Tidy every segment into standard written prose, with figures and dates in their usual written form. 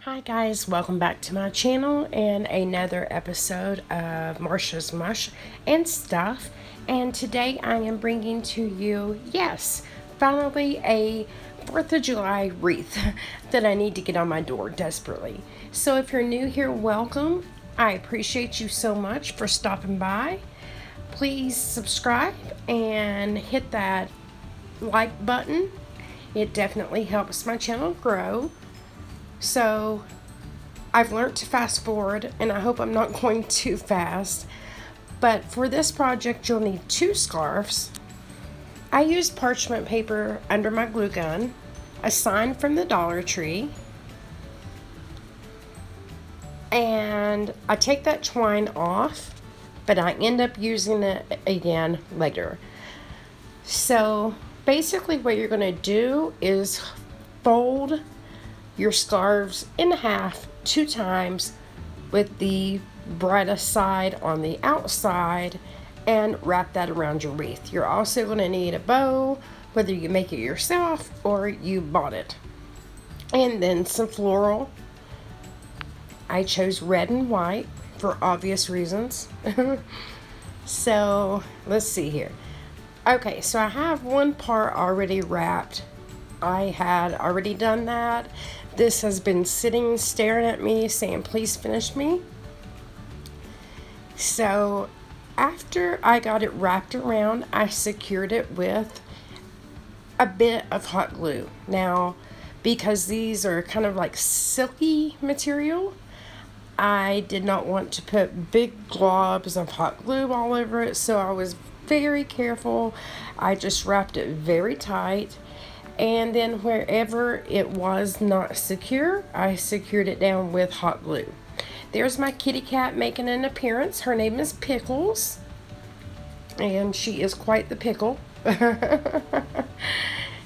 Hi guys, welcome back to my channel and another episode of Marsha's Mush and Stuff. And today I am bringing to you, yes, finally a 4th of July wreath that I need to get on my door desperately. So if you're new here, welcome. I appreciate you so much for stopping by. Please subscribe and hit that like button. It definitely helps my channel grow. So I've learned to fast forward, and I hope I'm not going too fast. But for this project, you'll need 2 scarves. I used parchment paper under my glue gun, a sign from the Dollar Tree, and I take that twine off, but I end up using it again later. So basically what you're going to do is fold your scarves in half 2 times with the brightest side on the outside and wrap that around your wreath. You're also going to need a bow, whether you make it yourself or you bought it. And then some floral. I chose red and white for obvious reasons. So let's see here. Okay, so I have one part already wrapped. I had already done that. This has been sitting staring at me saying, please finish me. So after I got it wrapped around, I secured it with a bit of hot glue. Now, because these are kind of like silky material, I did not want to put big globs of hot glue all over it, so I was very careful. I just wrapped it very tight. And then wherever it was not secure, I secured it down with hot glue. There's my kitty cat making an appearance. Her name is Pickles. And she is quite the pickle.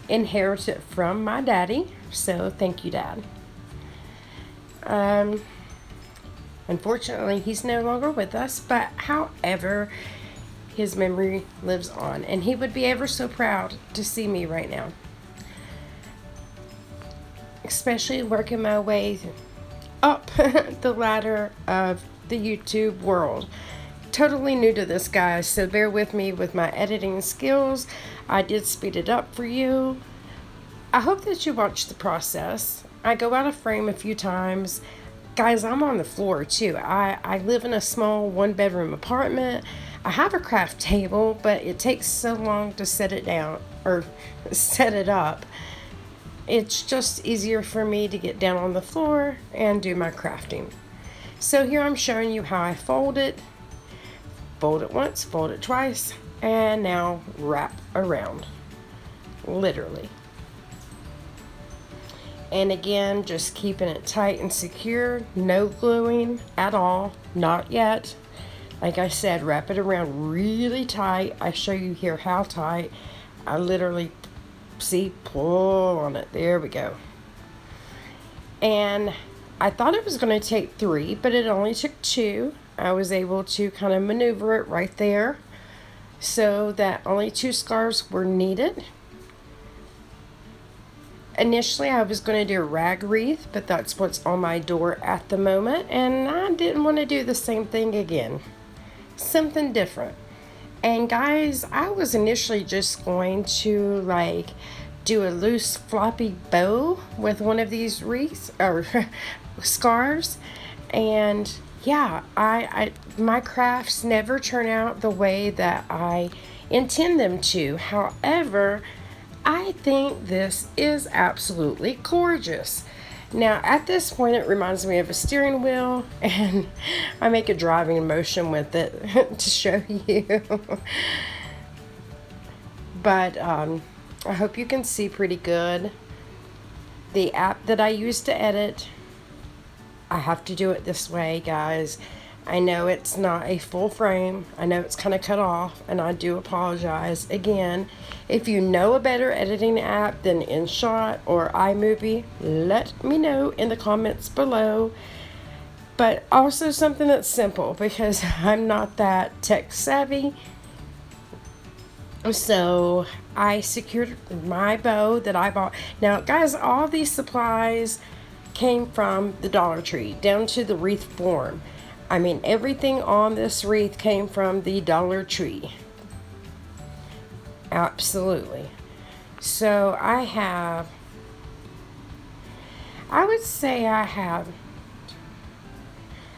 Inherited from my daddy. So thank you, Dad. Unfortunately, he's no longer with us. But however, his memory lives on. And he would be ever so proud to see me right now. Especially working my way up the ladder of the YouTube world. Totally new to this, guys, so bear with me with my editing skills. I did speed it up for you. I hope that you watch the process. I go out of frame a few times. Guys, I'm on the floor too. I live in a small 1-bedroom apartment. I have a craft table, but it takes so long to set it down or set it up. It's just easier for me to get down on the floor and do my crafting. So here I'm showing you how I fold it. Fold it once, fold it twice, and now wrap around. Literally. And again, just keeping it tight and secure. No gluing at all. Not yet. Like I said, wrap it around really tight. I show you here how tight. I literally pull on it. There we go. And I thought it was going to take 3, but it only took 2. I was able to kind of maneuver it right there so that only 2 scarves were needed. Initially, I was going to do a rag wreath, but that's what's on my door at the moment, and I didn't want to do the same thing again. Something different. And guys, I was initially just going to like do a loose floppy bow with one of these wreaths or scarves. And yeah, my crafts never turn out the way that I intend them to. However, I think this is absolutely gorgeous. Now, at this point, it reminds me of a steering wheel, and I make a driving motion with it to show you. But I hope you can see pretty good. The app that I use to edit, I have to do it this way, guys. I know it's not a full frame. I know it's kind of cut off, and I do apologize. Again, if you know a better editing app than InShot or iMovie, let me know in the comments below. But also something that's simple, because I'm not that tech savvy. So I secured my bow that I bought. Now, guys, all these supplies came from the Dollar Tree, down to the wreath form. I mean, everything on this wreath came from the Dollar Tree. Absolutely. So I would say I have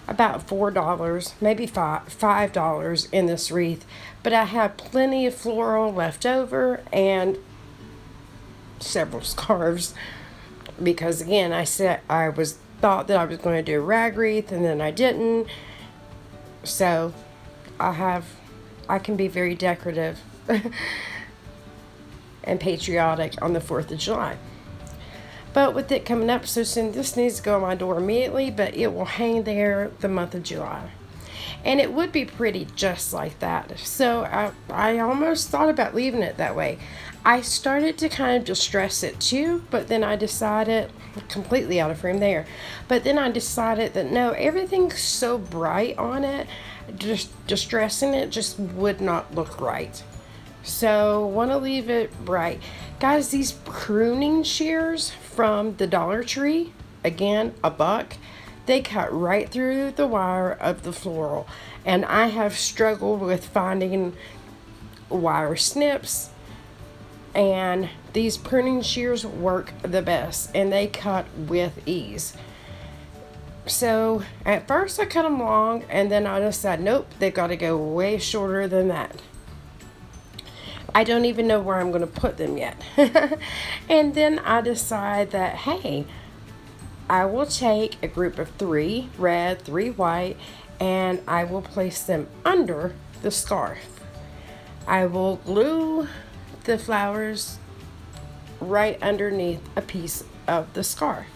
about $4, maybe $5 in this wreath, but I have plenty of floral left over and several scarves, because again, I said thought that I was going to do a rag wreath and then I didn't. So I can be very decorative and patriotic on the 4th of July. But with it coming up so soon, this needs to go on my door immediately, but it will hang there the month of July. And it would be pretty just like that. So I almost thought about leaving it that way. I started to kind of distress it too, but then I decided, completely out of frame there, but then I decided that no, everything's so bright on it, just distressing it just would not look right. So want to leave it bright. Guys, these pruning shears from the Dollar Tree, again, $1, they cut right through the wire of the floral. And I have struggled with finding wire snips, and these pruning shears work the best, and they cut with ease. So at first I cut them long, and then I decided, nope, they've got to go way shorter than that. I don't even know where I'm going to put them yet. And then I decide that, hey, I will take a group of 3 red, 3 white, and I will place them under the scarf. I will glue the flowers right underneath a piece of the scarf.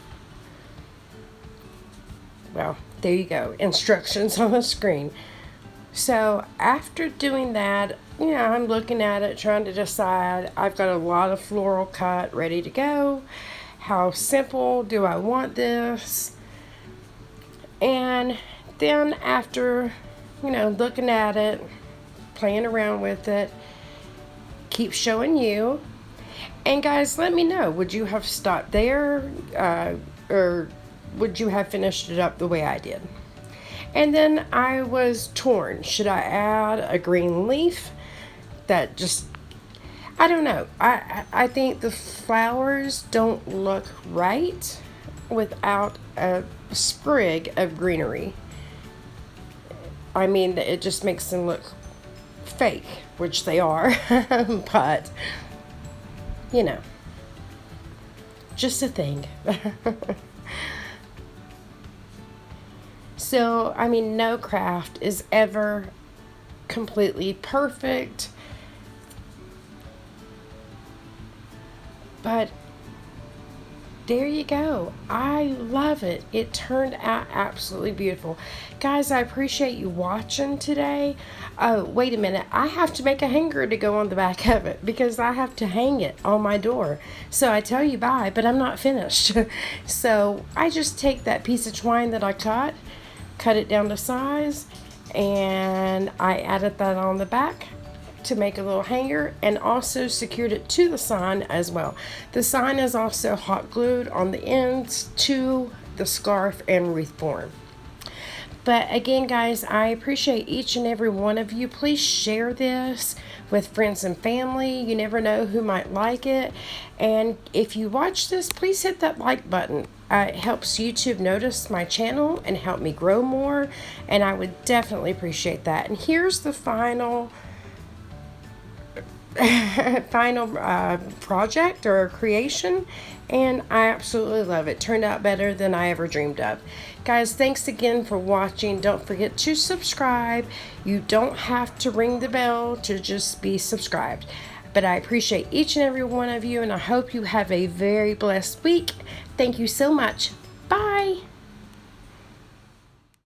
Well, there you go. Instructions on the screen. So after doing that, I'm looking at it, trying to decide. I've got a lot of floral cut ready to go. How simple do I want this? And then after, looking at it, playing around with it, keep showing you. And guys, let me know, would you have stopped there, or would you have finished it up the way I did? And then I was torn. Should I add a green leaf? That just, I don't know. I think the flowers don't look right without a sprig of greenery. I mean, it just makes them look fake, which they are. But, just a thing. So, no craft is ever completely perfect, but there you go. I love it. It turned out absolutely beautiful. Guys, I appreciate you watching today. Oh, wait a minute. I have to make a hanger to go on the back of it because I have to hang it on my door. So I tell you bye, but I'm not finished. So I just take that piece of twine that I cut it down to size, and I added that on the back to make a little hanger, and also secured it to the sign as well. The sign is also hot glued on the ends to the scarf and wreath form. But again, guys, I appreciate each and every one of you. Please share this with friends and family. You never know who might like it. And if you watch this, please hit that like button. It helps YouTube notice my channel and help me grow more. And I would definitely appreciate that. And here's the final project or creation, and I absolutely love it. Turned out better than I ever dreamed of. Guys, thanks again for watching. Don't forget to subscribe. You don't have to ring the bell to just be subscribed, but I appreciate each and every one of you, and I hope you have a very blessed week. Thank you so much. Bye.